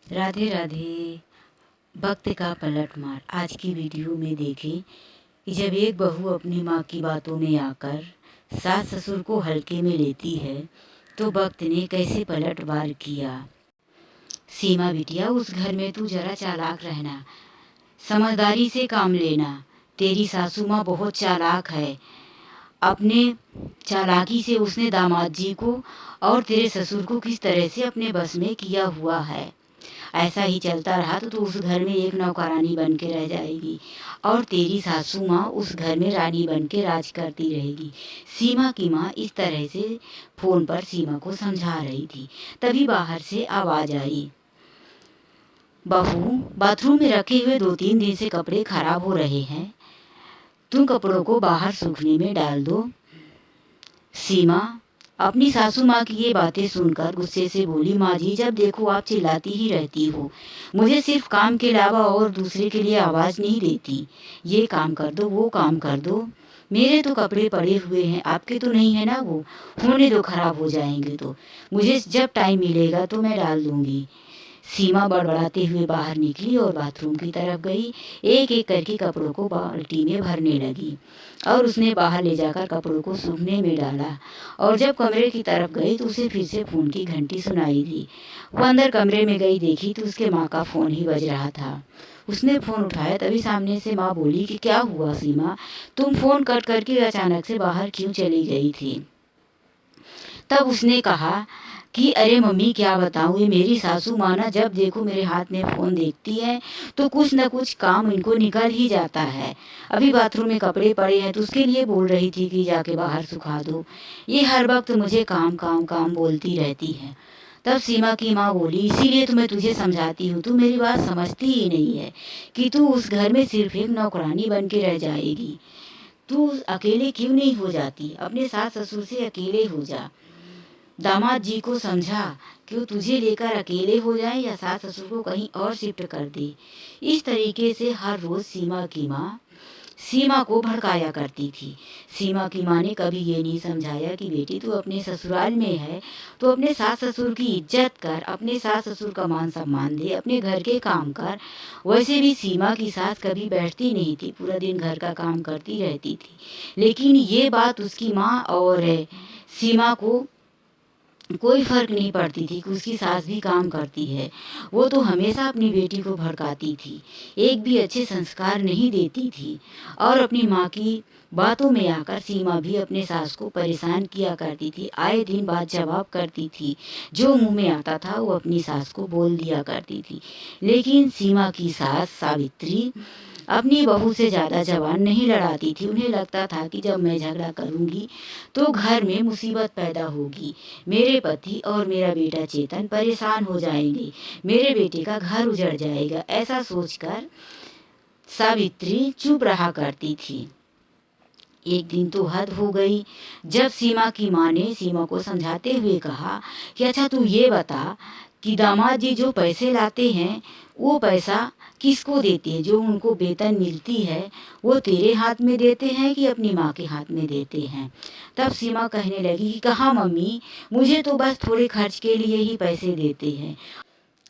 राधे राधे। वक्त का पलटवार आज की वीडियो में देखें कि जब एक बहू अपनी माँ की बातों में आकर सास ससुर को हल्के में लेती है तो वक्त ने कैसे पलटवार किया। सीमा बिटिया, उस घर में तू जरा चालाक रहना, समझदारी से काम लेना। तेरी सासू माँ बहुत चालाक है। अपने चालाकी से उसने दामाद जी को और तेरे ससुर को किस तरह से अपने बस में किया हुआ है। ऐसा ही चलता रहा तो तू उस घर में एक नौकरानी बन के रह जाएगी और तेरी सासू माँ उस घर में रानी बन के राज करती रहेगी। सीमा की माँ इस तरह से फोन पर सीमा को समझा रही थी। तभी बाहर से आवाज आई, बहू, बाथरूम में रखे हुए 2-3 दिन से कपड़े खराब हो रहे हैं, तुम कपड़ों को बाहर सूखने में डाल दो। सीमा अपनी सासू माँ की ये बातें सुनकर गुस्से से बोली, माँ जी, जब देखो आप चिल्लाती ही रहती हो, मुझे सिर्फ काम के अलावा और दूसरे के लिए आवाज़ नहीं देती। ये काम कर दो, वो काम कर दो। मेरे तो कपड़े पड़े हुए हैं, आपके तो नहीं है ना, वो होने दो, खराब हो जाएंगे तो मुझे जब टाइम मिलेगा तो मैं डाल दूंगी। सीमा बड़बड़ाते हुए बाहर निकली और बाथरूम की तरफ गई। एक एक करके कपड़ों को बाल्टी में भरने लगी और उसने बाहर ले जाकर कपड़ों को सूखने में डाला। और जब कमरे की तरफ गई तो उसे फिर से फ़ोन की घंटी सुनाई दी। वो अंदर कमरे में गई, देखी तो उसके माँ का फ़ोन ही बज रहा था। उसने फ़ोन उठाया, तभी सामने से माँ बोली कि क्या हुआ सीमा, तुम फ़ोन कट करके अचानक से बाहर क्यों चली गई थी। तब उसने कहा कि अरे मम्मी, क्या बताऊँ, ये मेरी सासू माँ ना जब देखो मेरे हाथ में फ़ोन देखती है तो कुछ न कुछ काम इनको निकल ही जाता है। अभी बाथरूम में कपड़े पड़े हैं तो उसके लिए बोल रही थी कि जाके बाहर सुखा दो। ये हर वक्त मुझे काम काम काम बोलती रहती है। तब सीमा की माँ बोली, इसीलिए तो मैं तुझे समझाती हूँ, तू मेरी बात समझती ही नहीं है कि तू उस घर में सिर्फ एक नौकरानी बन के रह जाएगी। तू अकेले क्यों नहीं हो जाती, अपने सास ससुर से अकेले हो जा। दामाद जी को समझा कि वो तुझे लेकर अकेले हो जाए या सास ससुर को कहीं और शिफ्ट कर दे। इस तरीके से हर रोज सीमा की माँ सीमा को भड़काया करती थी। सीमा की माँ ने कभी ये नहीं समझाया कि बेटी, तू अपने ससुराल में है तो अपने सास ससुर की इज्जत कर, अपने सास ससुर का मान सम्मान दे, अपने घर के काम कर। वैसे भी सीमा की सास कभी बैठती नहीं थी, पूरा दिन घर का काम करती रहती थी। लेकिन ये बात उसकी माँ और सीमा को कोई फर्क नहीं पड़ती थी कि उसकी सास भी काम करती है। वो तो हमेशा अपनी बेटी को भड़काती थी, एक भी अच्छे संस्कार नहीं देती थी। और अपनी माँ की बातों में आकर सीमा भी अपने सास को परेशान किया करती थी। आए दिन बात जवाब करती थी, जो मुंह में आता था वो अपनी सास को बोल दिया करती थी। लेकिन सीमा की सास सावित्री अपनी बहू से ज़्यादा जबान नहीं लड़ाती थी। उन्हें लगता था कि जब मैं झगड़ा करूंगी तो घर में मुसीबत पैदा होगी, मेरे पति और मेरा बेटा चेतन परेशान हो जाएंगे, मेरे बेटे का घर उजड़ जाएगा। ऐसा सोचकर सावित्री चुप रहा करती थी। एक दिन तो हद हो गई जब सीमा की माँ ने सीमा को समझाते हुए कहा कि अच्छा तू ये बता कि दामाद जी जो पैसे लाते हैं वो पैसा किसको देते हैं, जो उनको वेतन मिलती है वो तेरे हाथ में देते हैं कि अपनी माँ के हाथ में देते हैं। तब सीमा कहने लगी कि कहाँ मम्मी, मुझे तो बस थोड़े खर्च के लिए ही पैसे देते हैं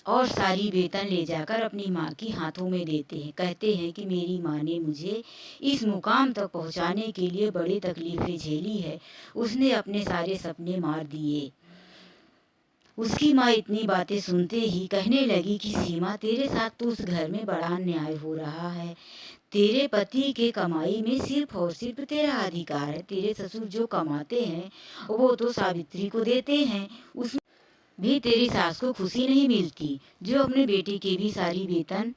और सारी वेतन ले जाकर अपनी माँ के हाथों में देते हैं। कहते हैं कि मेरी माँ ने मुझे इस मुकाम तक पहुँचाने के लिए बड़ी तकलीफें झेली है, उसने अपने सारे सपने मार दिए। उसकी माँ इतनी बातें सुनते ही कहने लगी कि सीमा, तेरे साथ तो उस घर में बड़ा अन्याय हो रहा है। तेरे पति के कमाई में सिर्फ और सिर्फ तेरा अधिकार है। तेरे ससुर जो कमाते हैं वो तो सावित्री को देते हैं, उस भी तेरी सास को खुशी नहीं मिलती, जो अपने बेटे की भी सारी वेतन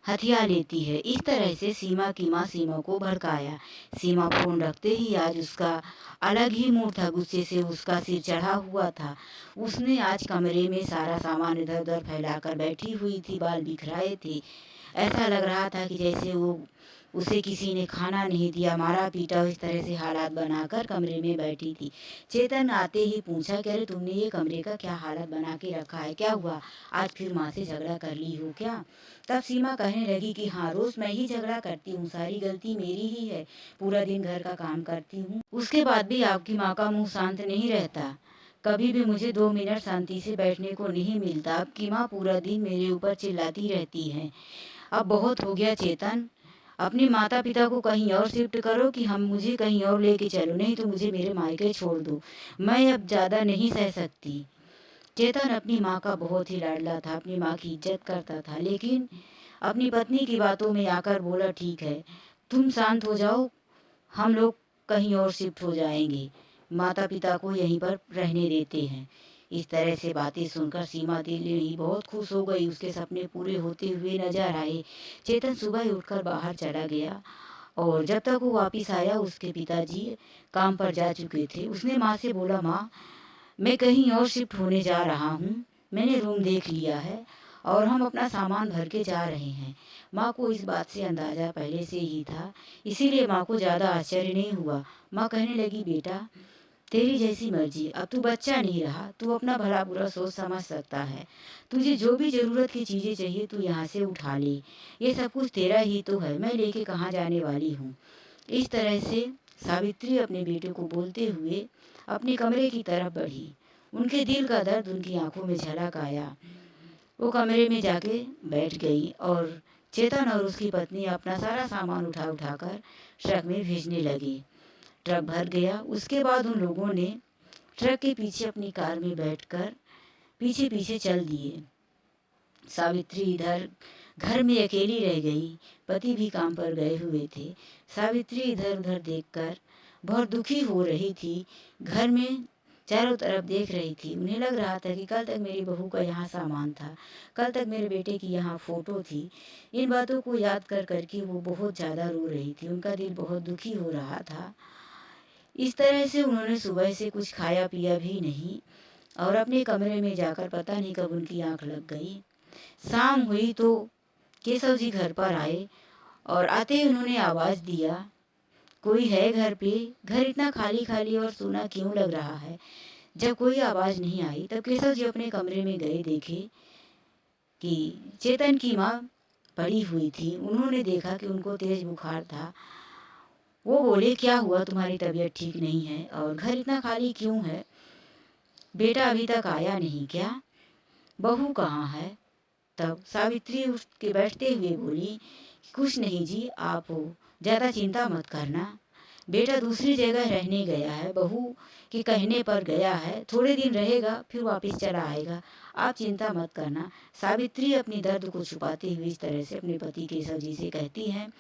हथिया लेती है। इस तरह से सीमा की माँ सीमा को भड़काया। सीमा फोन रखते ही आज उसका अलग ही मूड था, गुस्से से उसका सिर चढ़ा हुआ था। उसने आज कमरे में सारा सामान इधर उधर फैलाकर बैठी हुई थी, बाल बिखराए थे। ऐसा लग रहा था कि जैसे वो उसे किसी ने खाना नहीं दिया, मारा पीटा, इस तरह से हालात बनाकर कमरे में बैठी थी। चेतन आते ही पूछा कि अरे तुमने ये कमरे का क्या हालत बना के रखा है, क्या हुआ, आज फिर माँ से झगड़ा कर ली हो क्या। तब सीमा कहने लगी कि हाँ, रोज मैं ही झगड़ा करती हूँ, सारी गलती मेरी ही है, पूरा दिन घर का काम करती हूँ, उसके बाद भी आपकी माँ का मुंह शांत नहीं रहता। कभी भी मुझे 2 मिनट शांति से बैठने को नहीं मिलता। आपकी माँ पूरा दिन मेरे ऊपर चिल्लाती रहती है। अब बहुत हो गया चेतन, अपने माता पिता को कहीं और शिफ्ट करो कि हम मुझे कहीं और लेके चलो, नहीं तो मुझे मेरे मायके छोड़ दो। मैं अब ज़्यादा नहीं सह सकती। चेतन अपनी माँ का बहुत ही लाडला था, अपनी माँ की इज्जत करता था, लेकिन अपनी पत्नी की बातों में आकर बोला, ठीक है तुम शांत हो जाओ, हम लोग कहीं और शिफ्ट हो जाएंगे, माता पिता को यहीं पर रहने देते हैं। इस तरह से बातें सुनकर सीमा देवी बहुत खुश हो गई। उसके सपने पूरे होते हुए नजर आए। चेतन सुबह उठकर बाहर चला गया और जब तक वो वापिस आया उसके पिताजी काम पर जा चुके थे। उसने माँ से बोला, माँ मैं कहीं और शिफ्ट होने जा रहा हूँ, मैंने रूम देख लिया है और हम अपना सामान भर के जा रहे हैं। माँ को इस बात से अंदाज़ा पहले से ही था, इसीलिए माँ को ज़्यादा आश्चर्य नहीं हुआ। माँ कहने लगी, बेटा तेरी जैसी मर्जी, अब तू बच्चा नहीं रहा, तू अपना भला बुरा सोच समझ सकता है। तुझे जो भी ज़रूरत की चीज़ें चाहिए तू यहाँ से उठा ले, ये सब कुछ तेरा ही तो है, मैं लेके कहाँ जाने वाली हूँ। इस तरह से सावित्री अपने बेटे को बोलते हुए अपने कमरे की तरफ बढ़ी। उनके दिल का दर्द उनकी आंखों में झलक आया। वो कमरे में जाके बैठ गई और चेतन और उसकी पत्नी अपना सारा सामान उठा उठाकर ट्रक में भेजने लगे। ट्रक भर गया। उसके बाद उन लोगों ने ट्रक के पीछे अपनी कार में बैठकर पीछे पीछे चल दिए। सावित्री इधर घर में अकेली रह गई, पति भी काम पर गए हुए थे। सावित्री इधर उधर देखकर बहुत दुखी हो रही थी। घर में चारों तरफ देख रही थी। उन्हें लग रहा था कि कल तक मेरी बहू का यहाँ सामान था, कल तक मेरे बेटे की यहाँ फ़ोटो थी। इन बातों को याद कर करके वो बहुत ज़्यादा रो रही थी। उनका दिल बहुत दुखी हो रहा था। इस तरह से उन्होंने सुबह से कुछ खाया पिया भी नहीं और अपने कमरे में जाकर पता नहीं कब उनकी आँख लग गई। शाम हुई तो केशव जी घर पर आए और आते ही उन्होंने आवाज़ दिया, कोई है घर पे? घर इतना खाली खाली और सूना क्यों लग रहा है? जब कोई आवाज़ नहीं आई तब केशव जी अपने कमरे में गए, देखे कि चेतन की माँ पड़ी हुई थी। उन्होंने देखा कि उनको तेज बुखार था। वो बोले, क्या हुआ, तुम्हारी तबीयत ठीक नहीं है और घर इतना खाली क्यों है? बेटा अभी तक आया नहीं क्या? बहू कहाँ है? तब सावित्री उठ के बैठते हुए बोली, कुछ नहीं जी, आप ज़्यादा चिंता मत करना, बेटा दूसरी जगह रहने गया है, बहू के कहने पर गया है, थोड़े दिन रहेगा फिर वापस चला आएगा, आप चिंता मत करना। सावित्री अपनी दर्द को छुपाते हुए इस तरह से अपने पति केशव जी से कहती हैं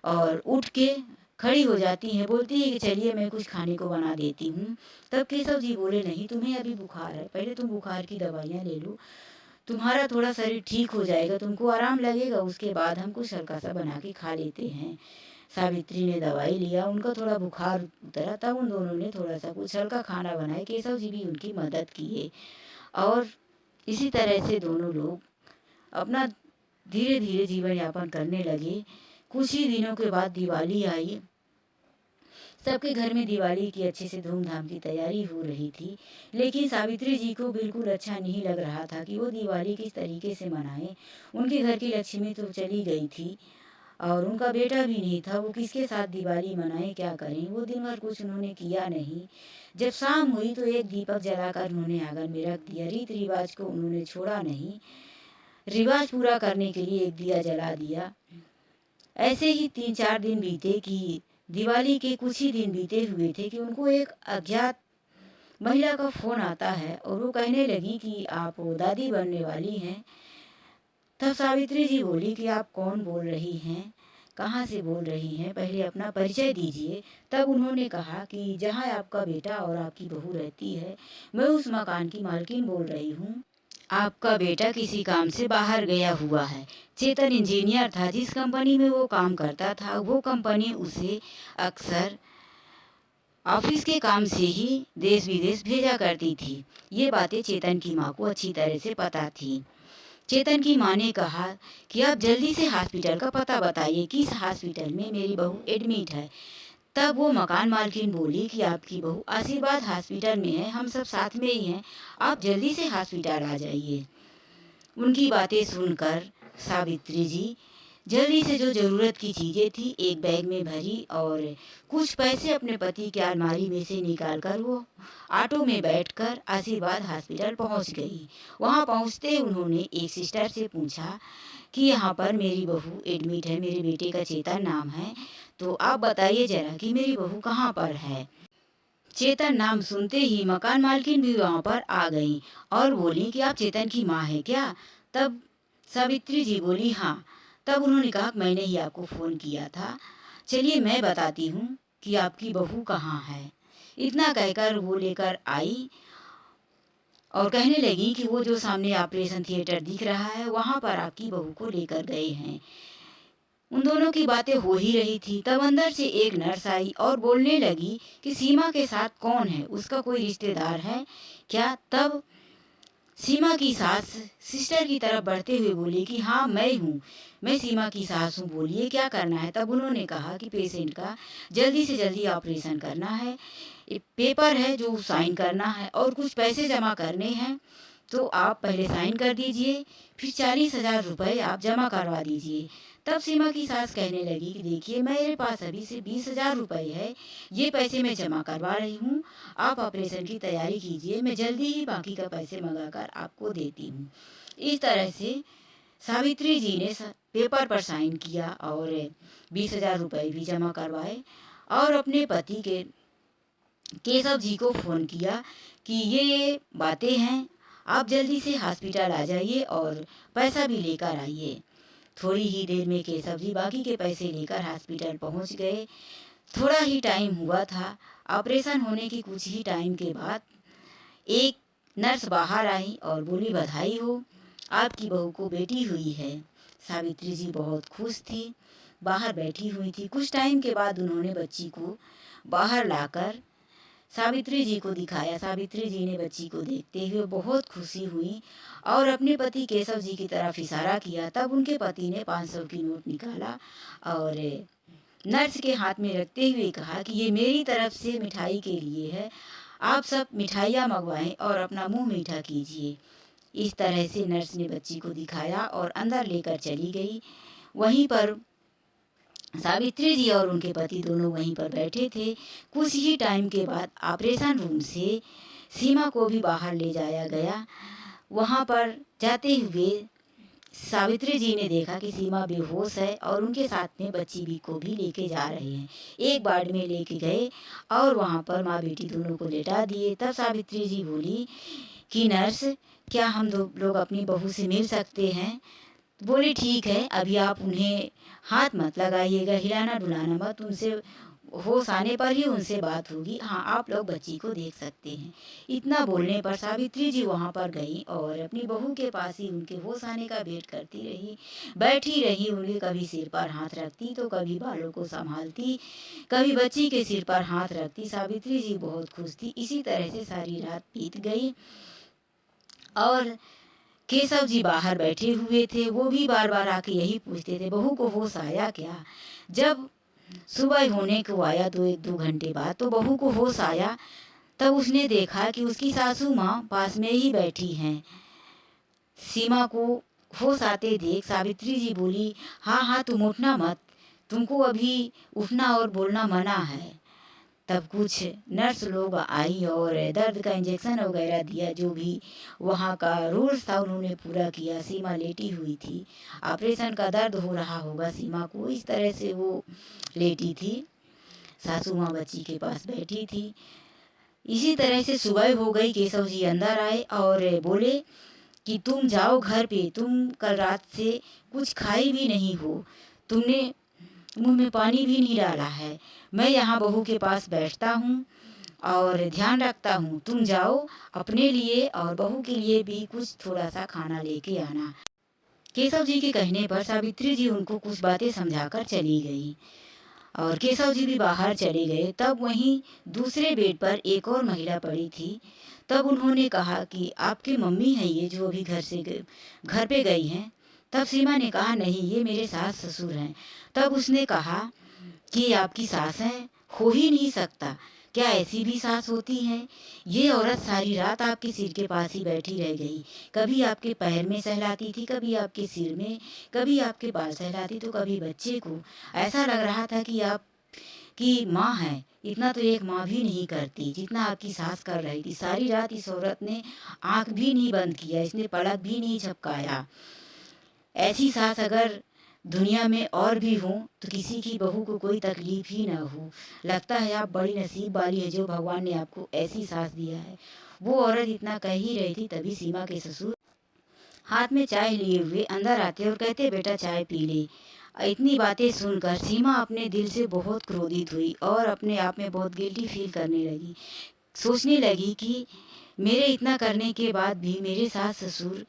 और उठ के खड़ी हो जाती हैं। बोलती है कि चलिए मैं कुछ खाने को बना देती हूँ। तब केशव जी बोले, नहीं तुम्हें अभी बुखार है, पहले तुम बुखार की दवाइयाँ ले लो, तुम्हारा थोड़ा शरीर ठीक हो जाएगा, तुमको आराम लगेगा, उसके बाद हम कुछ हल्का सा बना के खा लेते हैं। सावित्री ने दवाई लिया, उनका थोड़ा बुखार उतरा, तब उन दोनों ने थोड़ा सा कुछ हल्का खाना बनाया। केशव जी भी उनकी मदद किए और इसी तरह से दोनों लोग अपना धीरे धीरे जीवन यापन करने लगे। कुछ ही दिनों के बाद दिवाली आई। सबके घर में दिवाली की अच्छे से धूमधाम की तैयारी हो रही थी, लेकिन सावित्री जी को बिल्कुल अच्छा नहीं लग रहा था कि वो दिवाली किस तरीके से मनाएं। उनके घर की लक्ष्मी तो चली गई थी और उनका बेटा भी नहीं था, वो किसके साथ दिवाली मनाएं, क्या करें। वो दिन भर कुछ उन्होंने किया नहीं। जब शाम हुई तो एक दीपक जलाकर उन्होंने आंगन में रख दिया। रीत रिवाज को उन्होंने छोड़ा नहीं, रिवाज पूरा करने के लिए एक दिया जला दिया। ऐसे ही 3-4 दिन बीते कि दिवाली के कुछ ही दिन बीते हुए थे कि उनको एक अज्ञात महिला का फ़ोन आता है और वो कहने लगी कि आप दादी बनने वाली हैं। तब सावित्री जी बोली कि आप कौन बोल रही हैं, कहाँ से बोल रही हैं, पहले अपना परिचय दीजिए। तब उन्होंने कहा कि जहाँ आपका बेटा और आपकी बहू रहती है, मैं उस मकान की मालकिन बोल रही हूँ। आपका बेटा किसी काम से बाहर गया हुआ है। चेतन इंजीनियर था, जिस कंपनी में वो काम करता था वो कंपनी उसे अक्सर ऑफिस के काम से ही देश विदेश भेजा करती थी। ये बातें चेतन की माँ को अच्छी तरह से पता थी। चेतन की माँ ने कहा कि आप जल्दी से हॉस्पिटल का पता बताइए, किस हॉस्पिटल में मेरी बहू एडमिट है। तब वो मकान मालकिन बोली कि आपकी बहू आशीर्वाद हॉस्पिटल में है, हम सब साथ में ही हैं, आप जल्दी से हॉस्पिटल आ जाइए। उनकी बातें सुनकर सावित्री जी जल्दी से जो ज़रूरत की चीज़ें थी एक बैग में भरी और कुछ पैसे अपने पति की अलमारी में से निकाल कर वो ऑटो में बैठकर आशीर्वाद हॉस्पिटल पहुंच गई। वहां पहुंचते उन्होंने एक सिस्टर से पूछा कि यहाँ पर मेरी बहू एडमिट है, मेरे बेटे का चेतन नाम है, तो आप बताइए ज़रा कि मेरी बहू कहाँ पर है। चेतन नाम सुनते ही मकान मालकिन भी वहाँ पर आ गई और बोली कि आप चेतन की माँ है क्या। तब सावित्री जी बोली हाँ। तब उन्होंने कहा मैंने ही आपको फ़ोन किया था, चलिए मैं बताती हूँ कि आपकी बहू कहाँ है। इतना कहकर वो लेकर आई और कहने लगी कि वो जो सामने ऑपरेशन थिएटर दिख रहा है वहाँ पर आपकी बहू को लेकर गए हैं। उन दोनों की बातें हो ही रही थी, तब अंदर से एक नर्स आई और बोलने लगी कि सीमा के साथ कौन है, उसका कोई रिश्तेदार है क्या। तब सीमा की सास सिस्टर की तरफ बढ़ते हुए बोली कि हाँ मैं हूँ, मैं सीमा की सास हूँ, बोलिए क्या करना है। तब उन्होंने कहा कि पेशेंट का जल्दी से जल्दी ऑपरेशन करना है, पेपर है जो साइन करना है और कुछ पैसे जमा करने हैं, तो आप पहले साइन कर दीजिए, फिर 40,000 रुपये आप जमा करवा दीजिए। तब सीमा की सास कहने लगी कि देखिए मेरे पास अभी से 20,000 रुपये है, ये पैसे मैं जमा करवा रही हूँ, आप ऑपरेशन की तैयारी कीजिए, मैं जल्दी ही बाकी का पैसे मंगा कर आपको देती हूँ। इस तरह से सावित्री जी ने पेपर पर साइन किया और 20,000 रुपये भी जमा करवाए और अपने पति के केशव जी को फ़ोन किया कि ये बातें हैं, आप जल्दी से हॉस्पिटल आ जाइए और पैसा भी लेकर आइए। थोड़ी ही देर में केशव जी बाकी के पैसे लेकर हॉस्पिटल पहुंच गए। थोड़ा ही टाइम हुआ था, ऑपरेशन होने की कुछ ही टाइम के बाद एक नर्स बाहर आई और बोली बधाई हो, आपकी बहू को बेटी हुई है। सावित्री जी बहुत खुश थी, बाहर बैठी हुई थी। कुछ टाइम के बाद उन्होंने बच्ची को बाहर लाकर सावित्री जी को दिखाया। सावित्री जी ने बच्ची को देखते हुए बहुत खुशी हुई और अपने पति केशव जी की तरफ इशारा किया। तब उनके पति ने 500 की नोट निकाला और नर्स के हाथ में रखते हुए कहा कि ये मेरी तरफ से मिठाई के लिए है, आप सब मिठाइयाँ मंगवाएं और अपना मुंह मीठा कीजिए। इस तरह से नर्स ने बच्ची को दिखाया और अंदर लेकर चली गई। वहीं पर सावित्री जी और उनके पति दोनों वहीं पर बैठे थे। कुछ ही टाइम के बाद ऑपरेशन रूम से सीमा को भी बाहर ले जाया गया। वहाँ पर जाते हुए सावित्री जी ने देखा कि सीमा बेहोश है और उनके साथ में बच्ची भी को भी लेके जा रहे हैं। एक वार्ड में लेके गए और वहाँ पर माँ बेटी दोनों को लेटा दिए। तब सावित्री जी बोली कि नर्स क्या हम दो लोग अपनी बहू से मिल सकते हैं। बोले ठीक है, अभी आप उन्हें हाथ मत लगाइएगा, हिलाना डुलाना मत, उनसे होश आने पर ही उनसे बात होगी, हाँ आप लोग बच्ची को देख सकते हैं। इतना बोलने पर सावित्री जी वहाँ पर गई और अपनी बहू के पास ही उनके होश आने का वेट करती रही, बैठी रही। उनके कभी सिर पर हाथ रखती तो कभी बालों को संभालती, कभी बच्ची के सिर पर हाथ रखती। सावित्री जी बहुत खुश थी। इसी तरह से सारी रात बीत गई और केशव जी बाहर बैठे हुए थे। वो भी बार बार आके यही पूछते थे बहू को होश आया क्या। जब सुबह होने को आया तो 1-2 घंटे बाद तो बहू को होश आया। तब उसने देखा कि उसकी सासू माँ पास में ही बैठी हैं। सीमा को होश आते देख सावित्री जी बोली हाँ हाँ तुम उठना मत, तुमको अभी उठना और बोलना मना है। तब कुछ नर्स लोग आई और दर्द का इंजेक्शन वगैरह दिया, जो भी वहाँ का रूल्स था उन्होंने पूरा किया। सीमा लेटी हुई थी, ऑपरेशन का दर्द हो रहा होगा सीमा को, इस तरह से वो लेटी थी। सासू माँ बच्ची के पास बैठी थी। इसी तरह से सुबह हो गई। केशव जी अंदर आए और बोले कि तुम जाओ घर पे, तुम कल रात से कुछ खाई भी नहीं हो, तुमने मुंह में पानी भी नहीं डाला है, मैं यहाँ बहू के पास बैठता हूँ और ध्यान रखता हूँ, तुम जाओ अपने लिए और बहू के लिए भी कुछ थोड़ा सा खाना लेके आना। केशव जी के कहने पर सावित्री जी उनको कुछ बातें समझाकर चली गई और केशव जी भी बाहर चले गए। तब वहीं दूसरे बेड पर एक और महिला पड़ी थी। तब उन्होंने कहा कि आपकी मम्मी है ये जो अभी घर पे गई हैं। तब सीमा ने कहा नहीं, ये मेरे सास ससुर हैं। तब उसने कहा कि आपकी सास है, हो ही नहीं सकता, क्या ऐसी भी सास होती है? ये औरत सारी रात आपके सिर के पास ही बैठी रह गई। कभी आपके पैर में सहलाती थी, कभी आपके सिर में, कभी आपके बाल सहलाती तो कभी बच्चे को। ऐसा लग रहा था कि आप की माँ है। इतना तो एक माँ भी नहीं करती जितना आपकी सास कर रही थी। सारी रात इस औरत ने आंख भी नहीं बंद किया, इसने पलक भी नहीं झपकाया। ऐसी सास अगर दुनिया में और भी हो तो किसी की बहू को कोई तकलीफ ही ना हो। लगता है आप बड़ी नसीब वाली है जो भगवान ने आपको ऐसी सास दिया है। वो औरत इतना कह ही रही थी, तभी सीमा के ससुर हाथ में चाय लिए हुए अंदर आते और कहते, बेटा चाय पी ले। इतनी बातें सुनकर सीमा अपने दिल से बहुत क्रोधित हुई और अपने आप में बहुत गिल्टी फील करने लगी। सोचने लगी कि मेरे इतना करने के बाद भी मेरे सास ससुर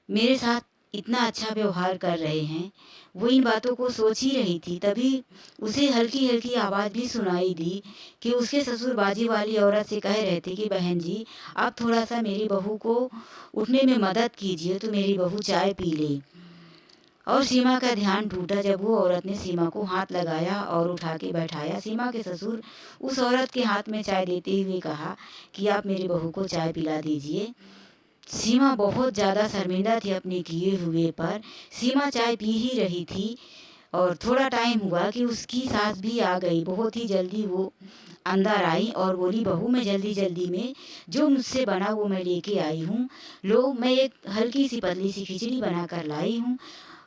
मेरे साथ इतना अच्छा व्यवहार कर रहे हैं। वो इन बातों को सोच ही रही थी, तभी उसे हल्की हल्की आवाज़ भी सुनाई दी कि उसके ससुर बाजी वाली औरत से कह रहे थे कि बहन जी, आप थोड़ा सा मेरी बहू को उठने में मदद कीजिए तो मेरी बहू चाय पी ले। और सीमा का ध्यान टूटा जब वो औरत ने सीमा को हाथ लगाया और उठा के बैठाया। सीमा के ससुर उस औरत के हाथ में चाय देते हुए कहा कि आप मेरी बहू को चाय पिला दीजिए। सीमा बहुत ज़्यादा शर्मिंदा थी अपने किए हुए पर। सीमा चाय पी ही रही थी और थोड़ा टाइम हुआ कि उसकी सास भी आ गई। बहुत ही जल्दी वो अंदर आई और बोली, बहू मैं जल्दी जल्दी में जो मुझसे बना वो मैं लेके आई हूँ। लो, मैं एक हल्की सी पतली सी खिचड़ी बना कर लाई हूँ।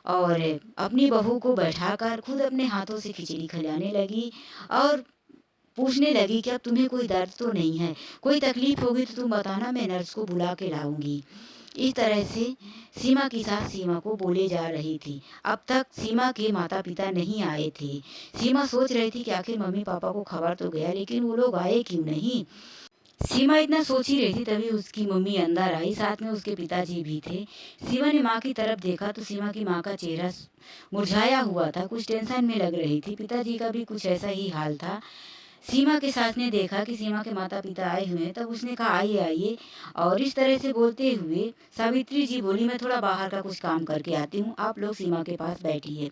और अपनी बहू को बैठाकर खुद अपने हाथों से खिचड़ी खिलाने लगी और पूछने लगी कि अब तुम्हें कोई दर्द तो नहीं है, कोई तकलीफ होगी तो तुम बताना, मैं नर्स को बुला के लाऊंगी। इस तरह से सीमा की सास सीमा को बोले जा रही थी। अब तक सीमा के माता पिता नहीं आए थे। सीमा सोच रही थी कि आखिर मम्मी पापा को खबर तो गया, लेकिन वो लोग आए क्यों नहीं। सीमा इतना सोच ही रही थी, तभी उसकी मम्मी अंदर आई, साथ में उसके पिताजी भी थे। सीमा ने माँ की तरफ देखा तो सीमा की माँ का चेहरा मुरझाया हुआ था, कुछ टेंशन में लग रही थी। पिताजी का भी कुछ ऐसा ही हाल था। सीमा के सास ने देखा कि सीमा के माता पिता आए हुए हैं, तब उसने कहा आइए आइए। और इस तरह से बोलते हुए सावित्री जी बोली, मैं थोड़ा बाहर का कुछ काम करके आती हूँ, आप लोग सीमा के पास बैठिए।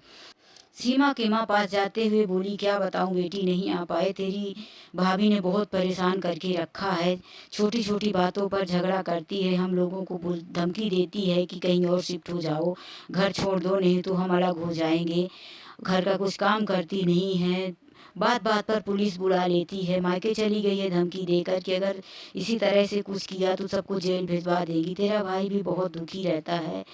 सीमा के माँ पास जाते हुए बोली, क्या बताऊँ बेटी, नहीं आ पाए। तेरी भाभी ने बहुत परेशान करके रखा है, छोटी छोटी बातों पर झगड़ा करती है, हम लोगों को धमकी देती है कि कहीं और शिफ्ट हो जाओ, घर छोड़ दो, नहीं तो हम अलग हो जाएंगे। घर का कुछ काम करती नहीं है, बात बात पर पुलिस बुला लेती है, मायके चली गई है धमकी देकर कि अगर इसी तरह से कुछ किया तो सबको जेल भिजवा देगी। तेरा भाई भी बहुत दुखी रहता है।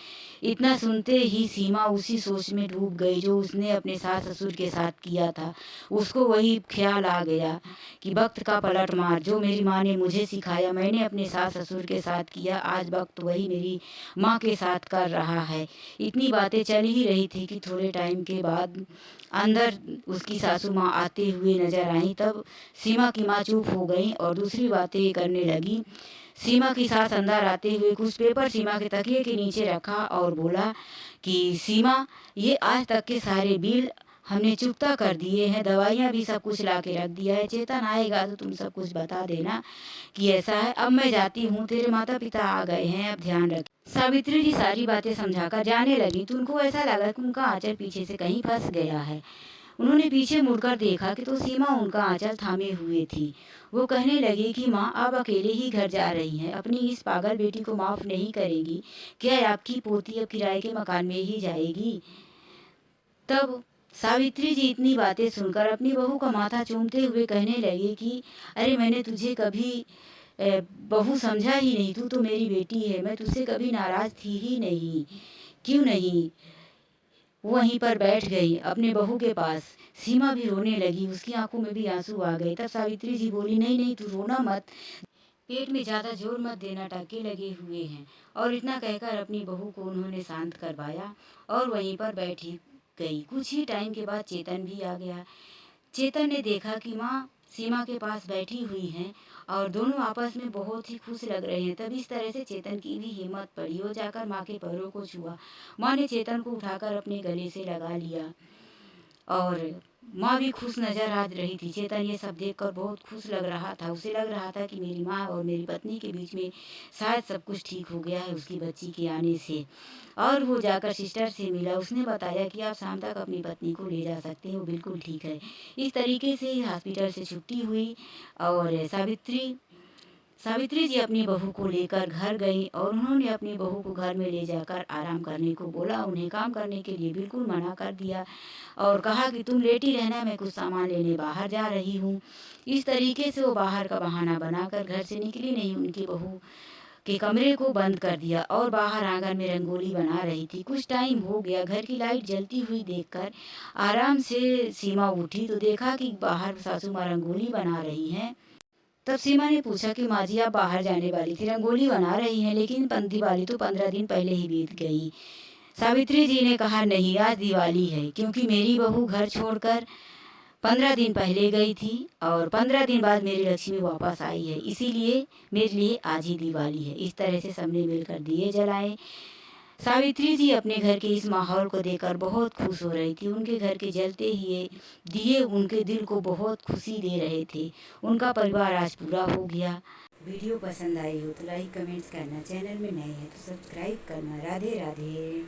इतना सुनते ही सीमा उसी सोच में डूब गई जो उसने अपने सास ससुर के साथ किया था। उसको वही ख्याल आ गया कि वक्त का पलट मार, जो मेरी माँ ने मुझे सिखाया मैंने अपने सास ससुर के साथ किया, आज वक्त वही मेरी माँ के साथ कर रहा है। इतनी बातें चल ही रही थी कि थोड़े टाइम के बाद अंदर उसकी सासू माँ आते हुए नजर आई। तब सीमा की माँ चुप हो गई और दूसरी बातें करने लगी। सीमा की सास अंदर आते हुए कुछ पेपर सीमा के तकिए के नीचे रखा और बोला कि सीमा, ये आज तक के सारे बिल हमने चुकता कर दिए हैं, दवाइयाँ भी सब कुछ ला के रख दिया है, चेतन आएगा तो तुम सब कुछ बता देना कि ऐसा है। अब मैं जाती हूँ, तेरे माता पिता आ गए हैं, अब ध्यान रख। सावित्री जी सारी बातें समझाकर जाने लगी तो उनको ऐसा लगा कि उनका आंचल पीछे से कहीं फंस गया है। उन्होंने पीछे मुड़कर देखा कि तो सीमा उनका आंचल थामे हुए थी। वो कहने लगी कि माँ, आप अकेले ही घर जा रही हैं, अपनी इस पागल बेटी को माफ़ नहीं करेंगी क्या? आपकी पोती अब किराए के मकान में ही जाएगी? तब सावित्री जी इतनी बातें सुनकर अपनी बहू का माथा चूमते हुए कहने लगे कि अरे मैंने तुझे कभी बहू समझा ही नहीं, तू तो मेरी बेटी है, मैं तुझसे कभी नाराज थी ही नहीं। क्यों नहीं? वहीं पर बैठ गई अपने बहू के पास। सीमा भी रोने लगी, उसकी आंखों में भी आंसू आ गए। तब सावित्री जी बोली, नहीं नहीं तू रोना मत, पेट में ज़्यादा जोर मत देना, टाके लगे हुए हैं। और इतना कहकर अपनी बहू को उन्होंने शांत करवाया और वहीं पर बैठी गई। कुछ ही टाइम के बाद चेतन भी आ गया। चेतन ने देखा कि माँ सीमा के पास बैठी हुई हैं और दोनों आपस में बहुत ही खुश लग रहे हैं। तब इस तरह से चेतन की भी हिम्मत पड़ी, वो जाकर माँ के पैरों को छुआ। माँ ने चेतन को उठाकर अपने गले से लगा लिया और माँ भी खुश नज़र आ रही थी। चेतन ये सब देखकर बहुत खुश लग रहा था। उसे लग रहा था कि मेरी माँ और मेरी पत्नी के बीच में शायद सब कुछ ठीक हो गया है उसकी बच्ची के आने से। और वो जाकर सिस्टर से मिला। उसने बताया कि आप शाम तक अपनी पत्नी को ले जा सकते हैं, वो बिल्कुल ठीक है। इस तरीके से हॉस्पिटल से छुट्टी हुई और सावित्री जी अपनी बहू को लेकर घर गई और उन्होंने अपनी बहू को घर में ले जाकर आराम करने को बोला। उन्हें काम करने के लिए बिल्कुल मना कर दिया और कहा कि तुम लेटी रहना, मैं कुछ सामान लेने बाहर जा रही हूँ। इस तरीके से वो बाहर का बहाना बनाकर घर से निकली नहीं। उनकी बहू के कमरे को बंद कर दिया और बाहर आंगन में रंगोली बना रही थी। कुछ टाइम हो गया, घर की लाइट जलती हुई देखकर आराम से सीमा उठी तो देखा कि बाहर सासू माँ रंगोली बना रही हैं। तब सीमा ने पूछा कि माँ जी आप बाहर जाने वाली थी, रंगोली बना रही हैं, लेकिन दिवाली तो 15 दिन पहले ही बीत गई। सावित्री जी ने कहा नहीं, आज दिवाली है, क्योंकि मेरी बहू घर छोड़कर 15 दिन पहले गई थी और 15 दिन बाद मेरी लक्ष्मी वापस आई है, इसीलिए मेरे लिए आज ही दिवाली है। इस तरह से सबने मिलकर दिए जलाए। सावित्री जी अपने घर के इस माहौल को देखकर बहुत खुश हो रही थी। उनके घर के जलते हुए दिए उनके दिल को बहुत खुशी दे रहे थे। उनका परिवार आज पूरा हो गया। वीडियो पसंद आई हो तो लाइक कमेंट्स करना, चैनल में नए हैं तो सब्सक्राइब करना। राधे राधे।